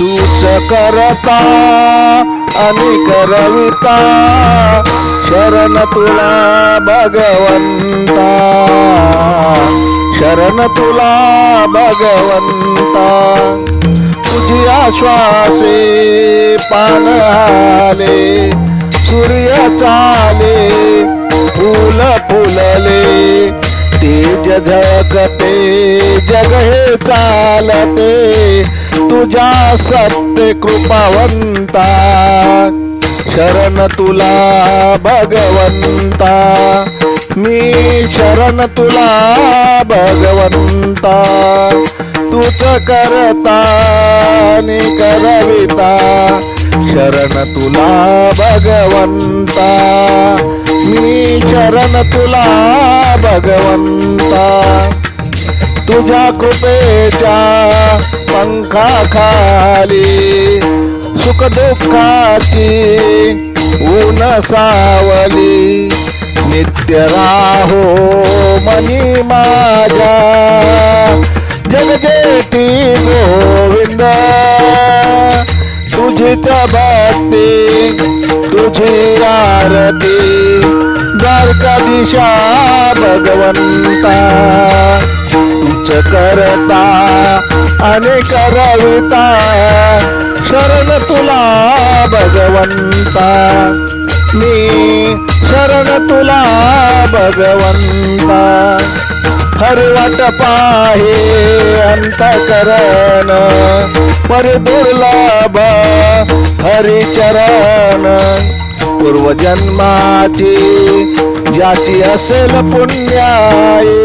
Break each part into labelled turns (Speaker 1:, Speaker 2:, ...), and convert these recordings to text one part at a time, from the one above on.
Speaker 1: तूच करता आणि करविता, शरण तुला भगवंता, शरण तुला भगवंता. तुझी आश्वासे पान आले, सूर्य चाले, फूल फुलले, तेज झळकते, जग हे चालते, तुझ्या सत्य कृपावंता. शरण तुला भगवंता, मी शरण तुला भगवंता. तूच करता आणि करविता, शरण तुला भगवंता, मी शरण तुला भगवंता. तुझ्या कृपेच्या पंखाखाली सुख दुःखाची ऊन सावली, नित्य राहो मनी माझ्या, जगजेठी गोविंद. तुझीच भक्ती तुझी आरती, द्वारकाधीशा भगवंता. तूच करता आणि करविता, शरण तुला भगवंता, मी शरण तुला भगवंता. हरि वाट पाहे अंतकरण, परि दुर्लभ हरिचरण. पूर्वजन्माची ज्याची असेल पुण्याई,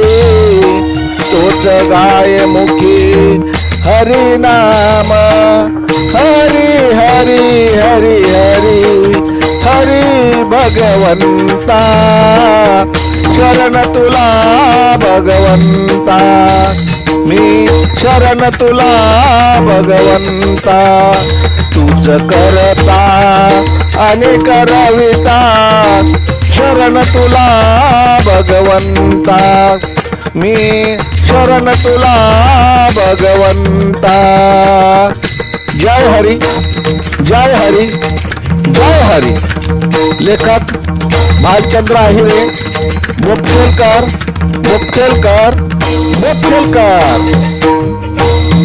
Speaker 1: तोच गाय मुखी हरी नाम. हरी हरी हरी हरी हरी भगवंता, शरण तुला भगवंता, मी शरण तुला भगवंता. तूच करता आणि करविता, शरण तुला भगवंता, मी शरण तुला भगवंता. जय हरी जय हरी जय हरी. लेखक भालचंद्र आहिरे, मुखेलकर मुखेलकर मुखेलकर.